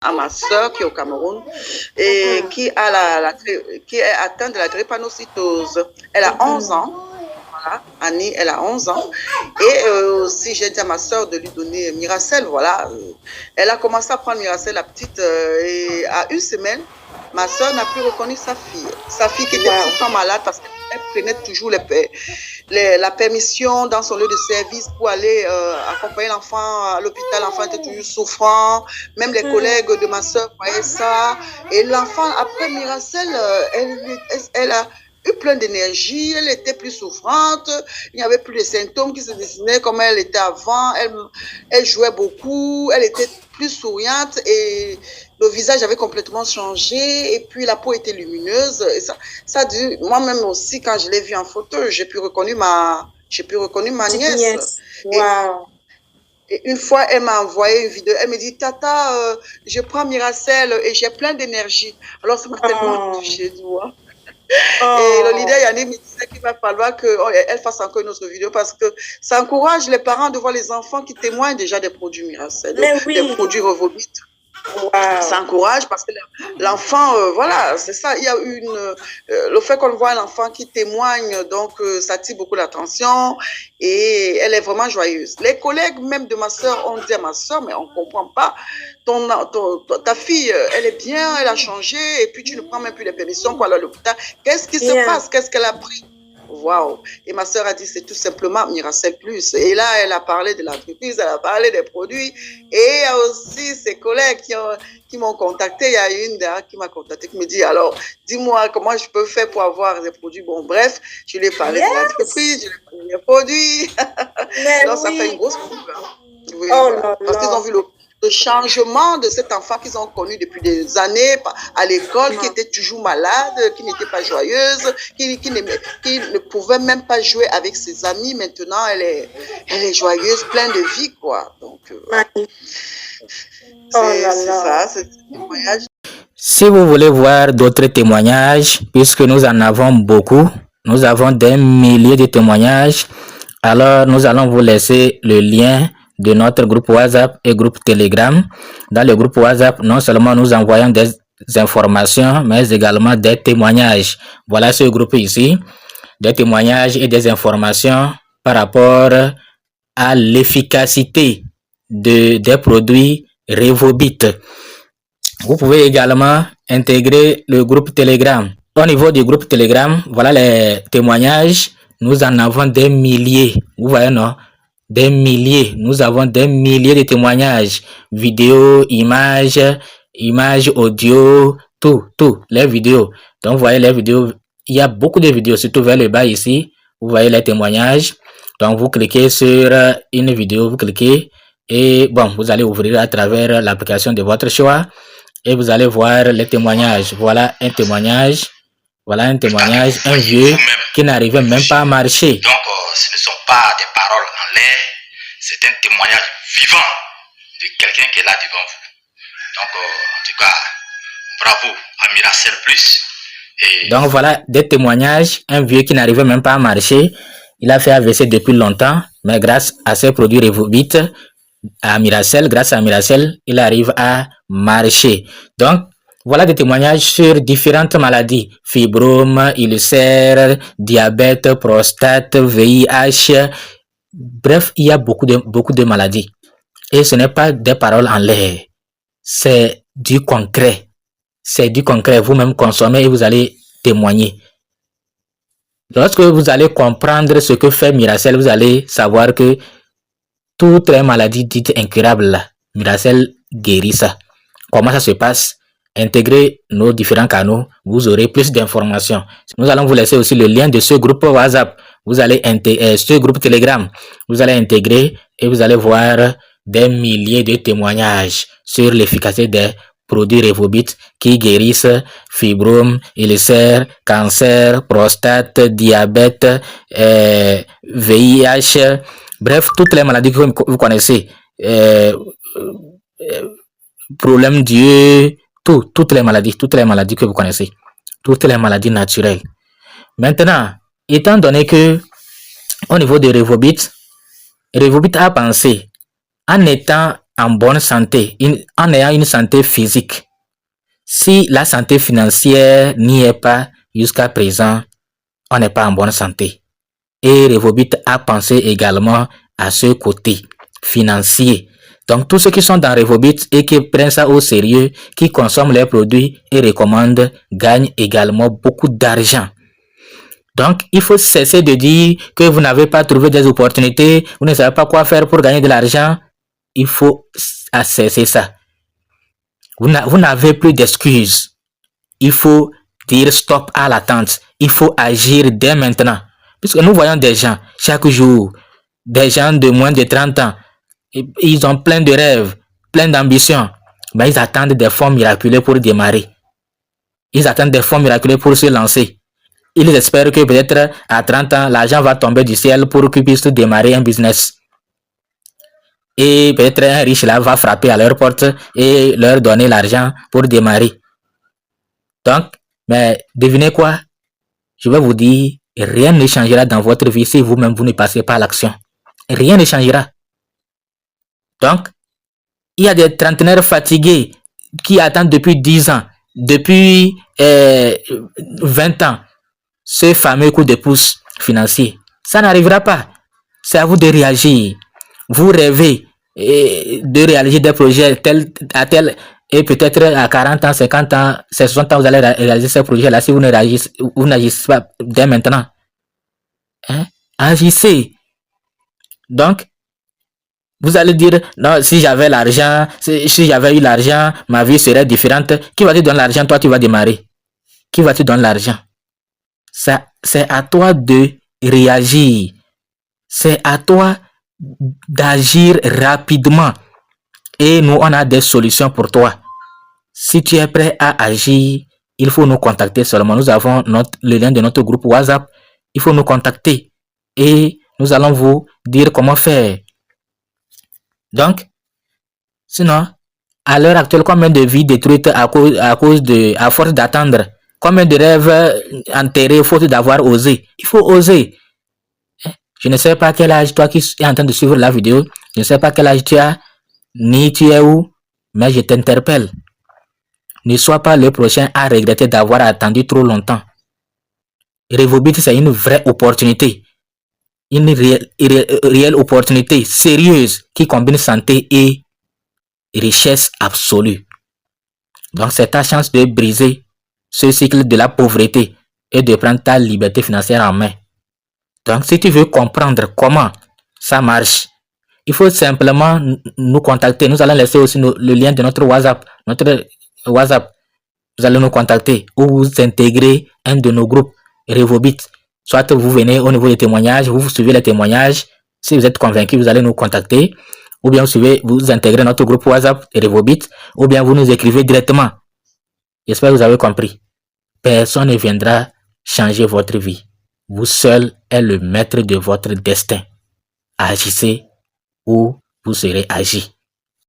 à ma soeur qui est au Cameroun et qui est atteinte de la drépanocytose. Elle a 11 ans. Voilà, Annie, elle a 11 ans. Et aussi, j'ai dit à ma soeur de lui donner Miracel. Voilà. Elle a commencé à prendre Miracel, la petite, et à une semaine, ma soeur n'a plus reconnu sa fille. Sa fille qui était tout le temps malade parce qu'elle prenait toujours la permission dans son lieu de service pour aller accompagner l'enfant à l'hôpital. L'enfant était toujours souffrant. Même les collègues de ma soeur voyaient ça. Et l'enfant, après Miracel, elle a eu plein d'énergie, elle était plus souffrante, il n'y avait plus de symptômes qui se dessinaient comme elle était avant, elle jouait beaucoup, elle était plus souriante et le visage avait complètement changé et puis la peau était lumineuse. Et ça dit, moi-même aussi, quand je l'ai vue en photo, j'ai pu reconnaître ma nièce. Wow. Et une fois, elle m'a envoyé une vidéo. Elle me dit, Tata, je prends Miracel et j'ai plein d'énergie. Alors, ça m'a tellement touchée, tu vois. Et le leader Yannick me disait qu'il va falloir qu'elle fasse encore une autre vidéo parce que ça encourage les parents de voir les enfants qui témoignent déjà des produits Miracel, des produits Revobit. Wow. Ça encourage parce que l'enfant, voilà, c'est ça. Il y a le fait qu'on voit l'enfant qui témoigne, donc ça attire beaucoup l'attention et elle est vraiment joyeuse. Les collègues même de ma soeur ont dit à ma soeur, mais on ne comprend pas. Ta fille, elle est bien, elle a changé et puis tu ne prends même plus les permissions pour aller à l'hôpital. Qu'est-ce qui se passe? Qu'est-ce qu'elle a pris? Waouh! Et ma soeur a dit c'est tout simplement Miracel Plus. Et là, elle a parlé de l'entreprise, elle a parlé des produits. Et il y a aussi ses collègues qui m'ont contacté. Il y a une qui m'a contacté qui me dit alors, dis-moi comment je peux faire pour avoir des produits. Bon, bref, je lui ai parlé de l'entreprise, je lui ai parlé des produits. Donc, ça fait une grosse coupe. Oui, parce qu'ils ont vu le changement de cet enfant qu'ils ont connu depuis des années à l'école, qui était toujours malade, qui n'était pas joyeuse, qui ne pouvait même pas jouer avec ses amis. Maintenant, elle est joyeuse, pleine de vie, quoi. Donc, c'est ça, c'est un témoignage. Si vous voulez voir d'autres témoignages, puisque nous en avons beaucoup, nous avons des milliers de témoignages, alors nous allons vous laisser le lien de notre groupe WhatsApp et groupe Telegram. Dans le groupe WhatsApp, non seulement nous envoyons des informations, mais également des témoignages. Voilà ce groupe ici, des témoignages et des informations par rapport à l'efficacité des produits Revobit. Vous pouvez également intégrer le groupe Telegram. Au niveau du groupe Telegram, voilà les témoignages. Nous en avons des milliers. Vous voyez, non? Des milliers. Nous avons des milliers de témoignages. Vidéos, images, audio, tout. Les vidéos. Donc, vous voyez les vidéos. Il y a beaucoup de vidéos, surtout vers le bas ici. Vous voyez les témoignages. Donc, vous cliquez sur une vidéo, vous cliquez. Et bon, vous allez ouvrir à travers l'application de votre choix. Et vous allez voir les témoignages. Voilà un témoignage. Voilà un témoignage, un vieux qui n'arrivait même pas à marcher. Donc, ce ne sont pas des paroles en l'air, c'est un témoignage vivant de quelqu'un qui est là devant vous. Donc, en tout cas, bravo à Miracel Plus. Et... Donc, voilà des témoignages, un vieux qui n'arrivait même pas à marcher. Il a fait AVC depuis longtemps, mais grâce à ses produits Revobit, grâce à Miracel, il arrive à marcher. Donc, voilà des témoignages sur différentes maladies. Fibrome, ulcère, diabète, prostate, VIH. Bref, il y a beaucoup de maladies. Et ce n'est pas des paroles en l'air. C'est du concret. C'est du concret. Vous-même consommez et vous allez témoigner. Lorsque vous allez comprendre ce que fait Miracel, vous allez savoir que toutes les maladies dites incurables, Miracel guérit ça. Comment ça se passe? Intégrez nos différents canaux, vous aurez plus d'informations. Nous allons vous laisser aussi le lien de ce groupe WhatsApp. Vous allez intégrer ce groupe Telegram. Vous allez intégrer et vous allez voir des milliers de témoignages sur l'efficacité des produits Revobit qui guérissent fibrome, ulcère, cancer, prostate, diabète, VIH, bref, toutes les maladies que vous connaissez. Problème d'yeux, toutes les maladies que vous connaissez, toutes les maladies naturelles. Maintenant, étant donné que au niveau de Revobit a pensé, en étant en bonne santé, en ayant une santé physique. Si la santé financière n'y est pas jusqu'à présent, on n'est pas en bonne santé. Et Revobit a pensé également à ce côté financier. Donc, tous ceux qui sont dans Revobit et qui prennent ça au sérieux, qui consomment les produits et recommandent, gagnent également beaucoup d'argent. Donc, il faut cesser de dire que vous n'avez pas trouvé des opportunités, vous ne savez pas quoi faire pour gagner de l'argent. Il faut cesser ça. Vous n'avez plus d'excuses. Il faut dire stop à l'attente. Il faut agir dès maintenant. Puisque nous voyons des gens, chaque jour, des gens de moins de 30 ans, ils ont plein de rêves, plein d'ambitions, mais ils attendent des fonds miraculeux pour démarrer. Ils attendent des fonds miraculeux pour se lancer. Ils espèrent que peut-être à 30 ans, l'argent va tomber du ciel pour qu'ils puissent démarrer un business. Et peut-être un riche là va frapper à leur porte et leur donner l'argent pour démarrer. Donc, mais devinez quoi? Je vais vous dire, rien ne changera dans votre vie si vous-même vous ne passez pas à l'action. Rien ne changera. Donc, il y a des trentenaires fatigués qui attendent depuis 10 ans, depuis 20 ans, ce fameux coup de pouce financier. Ça n'arrivera pas. C'est à vous de réagir. Vous rêvez de réaliser des projets et peut-être à 40 ans, 50 ans, 60 ans, vous allez réaliser ces projets-là si vous n'agissez pas dès maintenant. Hein? Agissez. Donc, vous allez dire, non, si j'avais l'argent, si j'avais eu l'argent, ma vie serait différente. Qui va te donner l'argent? Toi, tu vas démarrer. Qui va te donner l'argent? C'est à toi de réagir. C'est à toi d'agir rapidement. Et nous, on a des solutions pour toi. Si tu es prêt à agir, il faut nous contacter seulement. Nous avons le lien de notre groupe WhatsApp. Il faut nous contacter. Et nous allons vous dire comment faire. Donc, sinon, à l'heure actuelle, combien de vies détruites à force d'attendre? Combien de rêves enterrés faute d'avoir osé? Il faut oser. Je ne sais pas quel âge, toi qui es en train de suivre la vidéo, je ne sais pas quel âge tu as, ni tu es où, mais je t'interpelle. Ne sois pas le prochain à regretter d'avoir attendu trop longtemps. Revobit, c'est une vraie opportunité. Une réelle opportunité sérieuse qui combine santé et richesse absolue. Donc, c'est ta chance de briser ce cycle de la pauvreté et de prendre ta liberté financière en main. Donc, si tu veux comprendre comment ça marche, il faut simplement nous contacter. Nous allons laisser aussi le lien de notre WhatsApp. Vous allez nous contacter ou vous intégrer un de nos groupes Revobit. Soit vous venez au niveau des témoignages, vous suivez les témoignages. Si vous êtes convaincu, vous allez nous contacter. Ou bien vous intégrez notre groupe WhatsApp Revobit. Ou bien vous nous écrivez directement. J'espère que vous avez compris. Personne ne viendra changer votre vie. Vous seul êtes le maître de votre destin. Agissez ou vous serez agi.